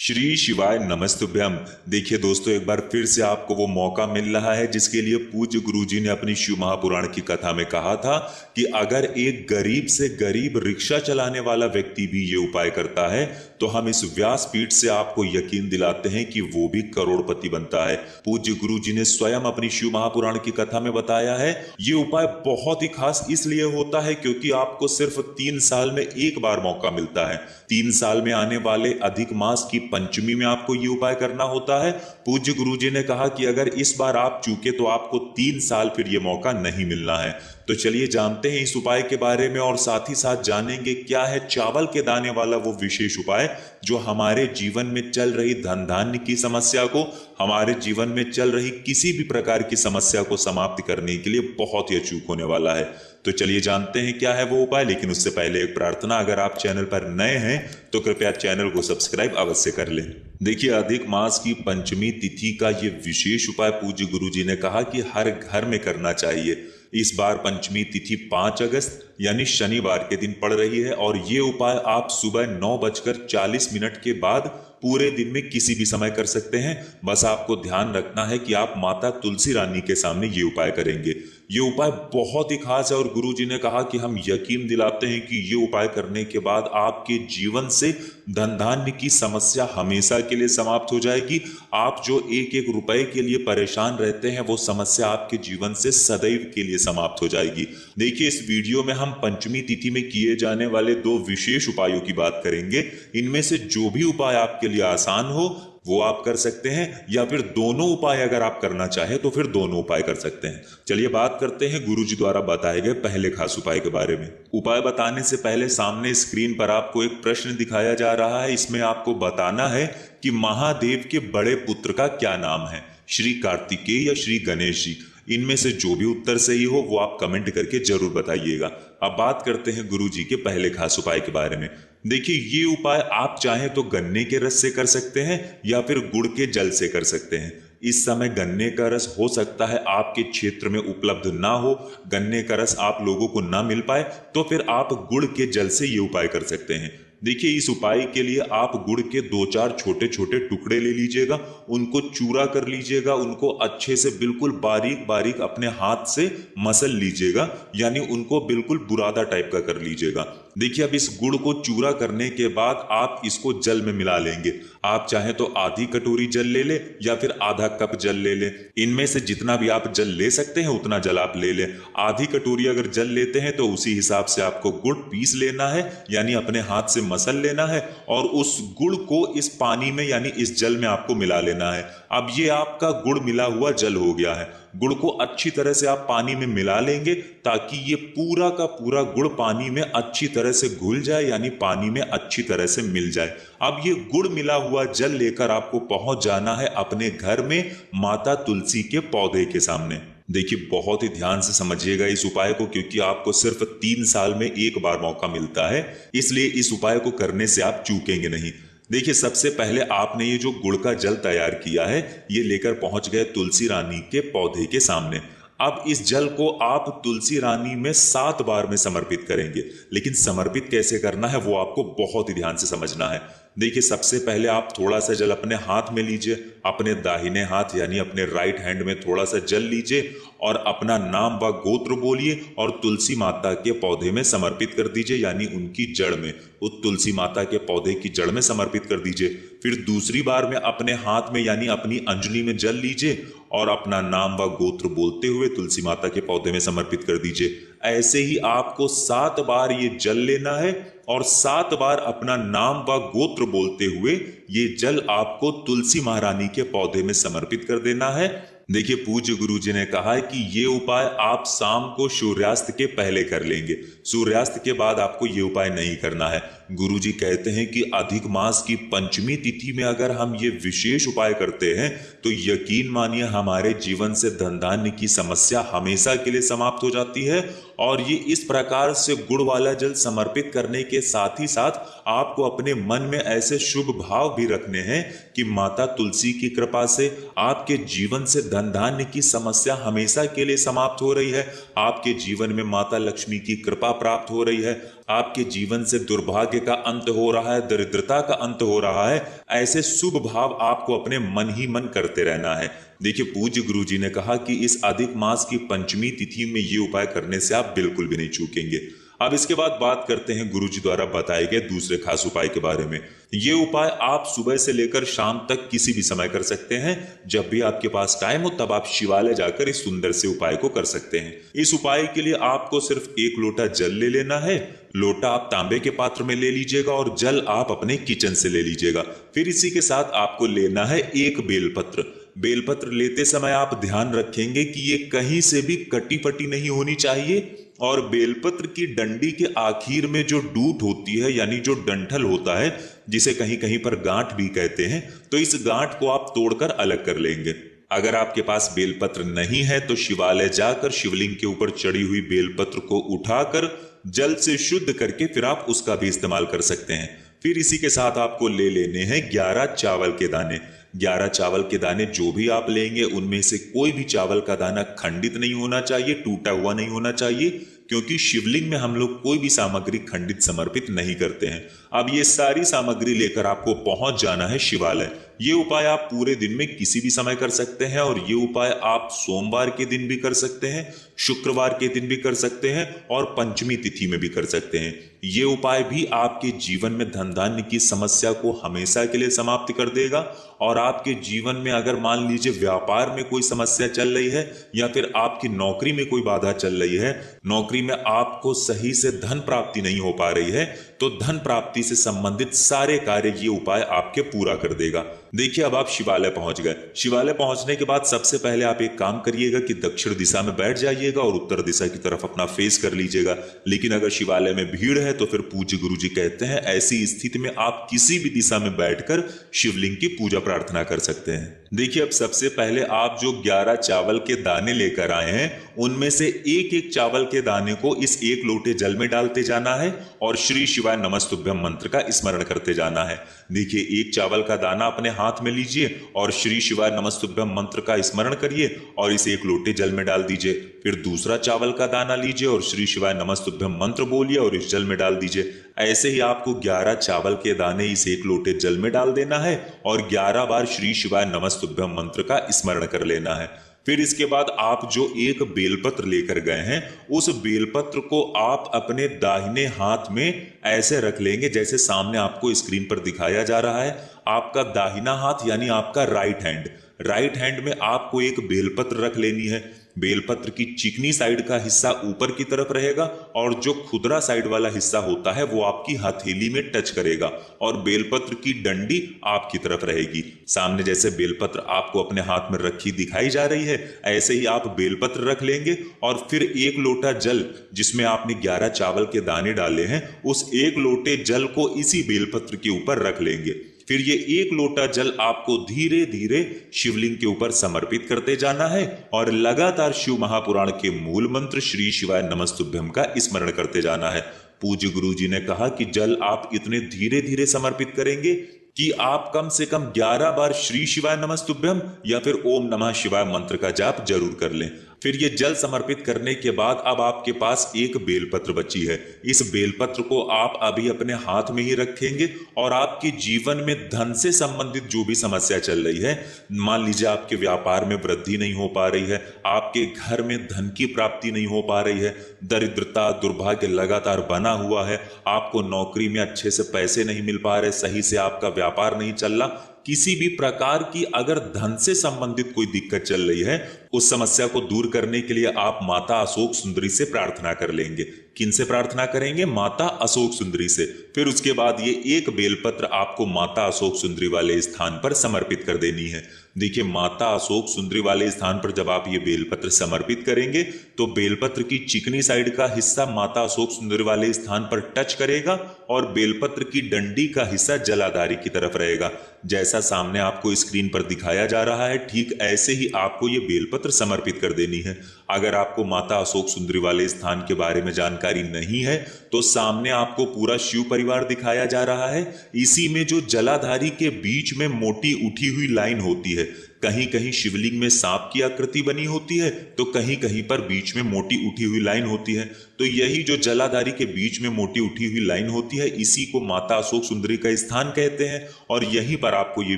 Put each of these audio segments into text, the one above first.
श्री शिवाय नमस्तुभ्यम। देखिए दोस्तों, एक बार फिर से आपको वो मौका मिल रहा है जिसके लिए पूज्य गुरुजी ने अपनी शिव महापुराण की कथा में कहा था कि अगर एक गरीब से गरीब रिक्शा चलाने वाला व्यक्ति भी ये उपाय करता है तो हम इस व्यासपीठ से आपको यकीन दिलाते हैं कि वो भी करोड़पति बनता है। पूज्य गुरुजी ने स्वयं अपनी शिव महापुराण की कथा में बताया है ये उपाय बहुत ही खास इसलिए होता है क्योंकि आपको सिर्फ 3 साल में एक बार मौका मिलता है। 3 साल में आने वाले अधिक मास की पंचमी में आपको ये उपाय करना होता है। पूज्य गुरुजी ने कहा कि अगर इस बार आप चूके तो आपको 3 साल फिर ये मौका नहीं मिलना है। तो चलिए जानते हैं इस उपाय के बारे में और साथ ही साथ जानेंगे क्या है चावल के दाने वाला वो विशेष उपाय जो हमारे जीवन में चल रही धन धान्य की समस्या को, हमारे जीवन में चल रही किसी भी प्रकार की समस्या को समाप्त करने के लिए बहुत ही अचूक होने वाला है। तो चलिए जानते हैं क्या है वो उपाय, लेकिन उससे पहले एक प्रार्थना, अगर आप चैनल पर नए हैं तो कृपया चैनल को सब्सक्राइब अवश्य कर लें। देखिए, अधिक मास की पंचमी तिथि का ये विशेष उपाय पूज्य गुरुजी ने कहा कि हर घर में करना चाहिए। इस बार पंचमी तिथि 5 अगस्त यानी शनिवार के दिन पड़ रही है और ये उपाय आप सुबह 9:40 के बाद पूरे दिन में किसी भी समय कर सकते हैं। बस आपको ध्यान रखना है कि आप माता तुलसी रानी के सामने ये उपाय करेंगे। ये उपाय बहुत ही खास है और गुरुजी ने कहा कि हम यकीन दिलाते हैं कि ये उपाय करने के बाद आपके जीवन से धन धान्य की समस्या हमेशा के लिए समाप्त हो जाएगी। आप जो एक एक रुपए के लिए परेशान रहते हैं वो समस्या आपके जीवन से सदैव के लिए समाप्त हो जाएगी। देखिए, इस वीडियो में हम पंचमी तिथि में किए जाने वाले 2 विशेष उपायों की बात करेंगे। इनमें से जो भी उपाय आपके लिए आसान हो वो आप कर सकते हैं, या फिर दोनों उपाय अगर आप करना चाहें तो फिर दोनों उपाय कर सकते हैं। चलिए बात करते हैं गुरुजी द्वारा बताए गए पहले खास उपाय के बारे में। उपाय बताने से पहले सामने स्क्रीन पर आपको एक प्रश्न दिखाया जा रहा है। इसमें आपको बताना है कि महादेव के बड़े पुत्र का क्या नाम है, श्री कार्तिकेय या श्री गणेश जी। इनमें से जो भी उत्तर सही हो वो आप कमेंट करके जरूर बताइएगा। अब बात करते हैं गुरुजी के पहले खास उपाय के बारे में। देखिए, ये उपाय आप चाहें तो गन्ने के रस से कर सकते हैं या फिर गुड़ के जल से कर सकते हैं। इस समय गन्ने का रस हो सकता है आपके क्षेत्र में उपलब्ध ना हो, गन्ने का रस आप लोगों को ना मिल पाए, तो फिर आप गुड़ के जल से ये उपाय कर सकते हैं। देखिए, इस उपाय के लिए आप गुड़ के 2-4 छोटे छोटे टुकड़े ले लीजिएगा, उनको चूरा कर लीजिएगा, उनको अच्छे से बिल्कुल बारीक बारीक अपने हाथ से मसल लीजिएगा, यानी उनको बिल्कुल बुरादा टाइप का कर लीजिएगा। देखिए, अब इस गुड़ को चूरा करने के बाद आप इसको जल में मिला लेंगे। आप चाहे तो आधी कटोरी जल ले ले या फिर आधा कप जल ले ले। इनमें से जितना भी आप जल ले सकते हैं उतना जल आप ले लें। आधी कटोरी अगर जल लेते हैं तो उसी हिसाब से आपको गुड़ पीस लेना है, यानी अपने हाथ से मसल लेना है और उस गुड़ को इस पानी में यानी इस जल में आपको मिला लेना है। अब ये आपका गुड़ मिला हुआ जल हो गया है। गुड़ को अच्छी तरह से आप पानी में मिला लेंगे ताकि ये पूरा का पूरा गुड़ पानी में अच्छी तरह से घुल जाए, यानी पानी में अच्छी तरह से मिल जाए। अब ये गुड़ मिला हुआ जल लेकर आपको पहुंच जाना है अपने घर में माता तुलसी के पौधे के सामने। देखिए, बहुत ही ध्यान से समझिएगा इस उपाय को, क्योंकि आपको सिर्फ 3 साल में एक बार मौका मिलता है, इसलिए इस उपाय को करने से आप चूकेंगे नहीं। देखिए, सबसे पहले आपने ये जो गुड़ का जल तैयार किया है ये लेकर पहुंच गए तुलसी रानी के पौधे के सामने। अब इस जल को आप तुलसी रानी में 7 बार में समर्पित करेंगे, लेकिन समर्पित कैसे करना है वो आपको बहुत ही ध्यान से समझना है। देखिए, सबसे पहले आप थोड़ा सा जल अपने हाथ में लीजिए, अपने दाहिने हाथ यानी अपने राइट हैंड में थोड़ा सा जल लीजिए और अपना नाम व गोत्र बोलिए और तुलसी माता के पौधे में समर्पित कर दीजिए, यानी उनकी जड़ में, उस तुलसी माता के पौधे की जड़ में समर्पित कर दीजिए। फिर दूसरी बार में अपने हाथ में यानी अपनी अंजलि में जल लीजिए और अपना नाम व गोत्र बोलते हुए तुलसी माता के पौधे में समर्पित कर दीजिए। ऐसे ही आपको 7 बार ये जल लेना है और 7 बार अपना नाम व गोत्र बोलते हुए ये जल आपको तुलसी महारानी के पौधे में समर्पित कर देना है। देखिए, पूज्य गुरुजी ने कहा है कि ये उपाय आप शाम को सूर्यास्त के पहले कर लेंगे, सूर्यास्त के बाद आपको ये उपाय नहीं करना है। गुरुजी कहते हैं कि अधिक मास की पंचमी तिथि में अगर हम ये विशेष उपाय करते हैं तो यकीन मानिए हमारे जीवन से धन धान्य की समस्या हमेशा के लिए समाप्त हो जाती है। और ये इस प्रकार से गुड़ वाला जल समर्पित करने के साथ ही साथ आपको अपने मन में ऐसे शुभ भाव भी रखने हैं कि माता तुलसी की कृपा से आपके जीवन से धन धान्य की समस्या हमेशा के लिए समाप्त हो रही है, आपके जीवन में माता लक्ष्मी की कृपा प्राप्त हो रही है, आपके जीवन से दुर्भाग्य का अंत हो रहा है, दरिद्रता का अंत हो रहा है, ऐसे शुभ भाव आपको अपने मन ही मन करते रहना है। देखिए, पूज्य गुरु जी ने कहा कि इस अधिक मास की पंचमी तिथि में ये उपाय करने से आप बिल्कुल भी नहीं चूकेंगे। अब इसके बाद बात करते हैं गुरु जी द्वारा बताए गए दूसरे खास उपाय के बारे में। ये उपाय आप सुबह से लेकर शाम तक किसी भी समय कर सकते हैं। जब भी आपके पास टाइम हो तब आप शिवालय जाकर इस सुंदर से उपाय को कर सकते हैं। इस उपाय के लिए आपको सिर्फ 1 लोटा जल ले लेना है। लोटा आप तांबे के पात्र में ले लीजिएगा और जल आप अपने किचन से ले लीजिएगा। फिर इसी के साथ आपको लेना है 1 बेलपत्र। बेलपत्र लेते समय आप ध्यान रखेंगे कि ये कहीं से भी कटी फटी नहीं होनी चाहिए, और बेलपत्र की डंडी के आखिर में जो डूट होती है यानी जो डंठल होता है, जिसे कहीं कहीं पर गांठ भी कहते हैं, तो इस गांठ को आप तोड़कर अलग कर लेंगे। अगर आपके पास बेलपत्र नहीं है तो शिवालय जाकर शिवलिंग के ऊपर चढ़ी हुई बेलपत्र को उठाकर जल से शुद्ध करके फिर आप उसका भी इस्तेमाल कर सकते हैं। फिर इसी के साथ आपको ले लेने हैं 11 चावल के दाने। 11 चावल के दाने जो भी आप लेंगे उनमें से कोई भी चावल का दाना खंडित नहीं होना चाहिए, टूटा हुआ नहीं होना चाहिए, क्योंकि शिवलिंग में हम लोग कोई भी सामग्री खंडित समर्पित नहीं करते हैं। अब ये सारी सामग्री लेकर आपको पहुंच जाना है शिवालय। ये उपाय आप पूरे दिन में किसी भी समय कर सकते हैं, और ये उपाय आप सोमवार के दिन भी कर सकते हैं, शुक्रवार के दिन भी कर सकते हैं, और पंचमी तिथि में भी कर सकते हैं। ये उपाय भी आपके जीवन में धन धान्य की समस्या को हमेशा के लिए समाप्त कर देगा। और आपके जीवन में अगर मान लीजिए व्यापार में कोई समस्या चल रही है, या फिर आपकी नौकरी में कोई बाधा चल रही है, नौकरी में आपको सही से धन प्राप्ति नहीं हो पा रही है, तो धन प्राप्ति से संबंधित सारे कार्य ये उपाय आपके पूरा कर देगा। देखिए, अब आप शिवालय पहुंच गए। शिवालय पहुंचने के बाद सबसे पहले आप एक काम करिएगा कि दक्षिण दिशा में बैठ जाइएगा और उत्तर दिशा की तरफ अपना फेस कर लीजिएगा। लेकिन अगर शिवालय में भीड़ है तो फिर पूज्य गुरु जी कहते हैं ऐसी स्थिति में आप किसी भी दिशा में बैठकर शिवलिंग की पूजा प्रार्थना कर सकते हैं। देखिए, अब सबसे पहले आप जो 11 चावल के दाने लेकर आए हैं उनमें से एक एक चावल के दाने को इस 1 लोटे जल में डालते जाना है और श्री शिवाय नमस्तुभ्यम मंत्र का स्मरण करते जाना है। देखिए, एक चावल का दाना अपने हाथ में लीजिए और श्री शिवाय नमस्तुभ्यम मंत्र का स्मरण करिए और इस 1 लोटे जल में डाल दीजिए। फिर दूसरा चावल का दाना लीजिए और श्री शिवाय नमस्तुभ्यम मंत्र बोलिए और इस जल में डाल दीजिए। ऐसे ही आपको 11 चावल के दाने इस 1 लोटे जल में डाल देना है और 11 बार श्री शिवाय नमस्तुभ्यम मंत्र का स्मरण कर लेना है। फिर इसके बाद आप जो एक बेलपत्र लेकर गए हैं उस बेलपत्र को आप अपने दाहिने हाथ में ऐसे रख लेंगे जैसे सामने आपको स्क्रीन पर दिखाया जा रहा है। आपका दाहिना हाथ यानी आपका राइट हैंड में आपको एक बेलपत्र रख लेनी है। बेलपत्र की चिकनी साइड का हिस्सा ऊपर की तरफ रहेगा और जो खुदरा साइड वाला हिस्सा होता है वो आपकी हथेली में टच करेगा और बेलपत्र की डंडी आपकी तरफ रहेगी। सामने जैसे बेलपत्र आपको अपने हाथ में रखी दिखाई जा रही है ऐसे ही आप बेलपत्र रख लेंगे और फिर 1 लोटा जल जिसमें आपने 11 चावल के दाने डाले हैं उस 1 लोटे जल को इसी बेलपत्र के ऊपर रख लेंगे। फिर ये 1 लोटा जल आपको धीरे धीरे शिवलिंग के ऊपर समर्पित करते जाना है और लगातार शिव महापुराण के मूल मंत्र श्री शिवाय नमस्तुभ्यम का स्मरण करते जाना है। पूज्य गुरु जी ने कहा कि जल आप इतने धीरे धीरे समर्पित करेंगे कि आप कम से कम 11 बार श्री शिवाय नमस्तुभ्यम या फिर ओम नमः शिवाय मंत्र का जाप जरूर कर लें। फिर ये जल समर्पित करने के बाद अब आपके पास एक बेलपत्र बची है। इस बेलपत्र को आप अभी अपने हाथ में ही रखेंगे और आपके जीवन में धन से संबंधित जो भी समस्या चल रही है, मान लीजिए आपके व्यापार में वृद्धि नहीं हो पा रही है, आपके घर में धन की प्राप्ति नहीं हो पा रही है, दरिद्रता दुर्भाग्य लगातार बना हुआ है, आपको नौकरी में अच्छे से पैसे नहीं मिल पा रहे, सही से आपका व्यापार नहीं चल रहा, किसी भी प्रकार की अगर धन से संबंधित कोई दिक्कत चल रही है उस समस्या को दूर करने के लिए आप माता अशोक सुंदरी से प्रार्थना कर लेंगे। किन से प्रार्थना करेंगे? माता अशोक सुंदरी से। फिर उसके बाद ये एक बेलपत्र आपको माता अशोक सुंदरी वाले स्थान पर समर्पित कर देनी है। देखिए, माता अशोक सुंदरी वाले स्थान पर जब आप ये बेलपत्र समर्पित करेंगे तो बेलपत्र की चिकनी साइड का हिस्सा माता अशोक सुंदरी वाले स्थान पर टच करेगा और बेलपत्र की डंडी का हिस्सा जलाधारी की तरफ रहेगा। जैसा सामने आपको स्क्रीन पर दिखाया जा रहा है ठीक ऐसे ही आपको ये बेलपत्र समर्पित कर देनी है। अगर आपको माता अशोक सुंदरी वाले स्थान के बारे में जानकारी नहीं है तो सामने आपको पूरा शिव परिवार दिखाया जा रहा है। इसी में जो जलाधारी के बीच में मोटी उठी हुई लाइन होती है, कहीं कहीं शिवलिंग में सांप की आकृति बनी होती है तो कहीं कहीं पर बीच में मोटी उठी हुई लाइन होती है। तो यही जो जलाधारी के बीच में मोटी उठी हुई लाइन होती है, इसी को माता अशोक सुंदरी का स्थान कहते हैं। और यहीं पर आपको ये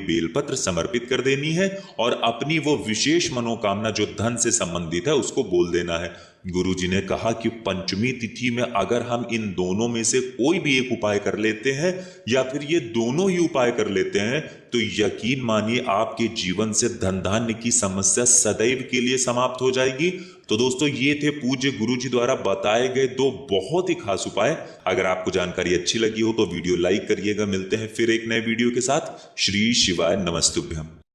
बेलपत्र समर्पित कर देनी है और अपनी वो विशेष मनोकामना जो धन से संबंधित है उसको बोल देना है। गुरुजी ने कहा कि पंचमी तिथि में अगर हम इन दोनों में से कोई भी एक उपाय कर लेते हैं या फिर ये दोनों ही उपाय कर लेते हैं तो यकीन मानिए आपके जीवन से धन धान्य की समस्या सदैव के लिए समाप्त हो जाएगी। तो दोस्तों, ये थे पूज्य गुरुजी द्वारा बताए गए दो बहुत ही खास उपाय। अगर आपको जानकारी अच्छी लगी हो तो वीडियो लाइक करिएगा। मिलते हैं फिर एक नए वीडियो के साथ। श्री शिवाय नमस्तुभ्यम।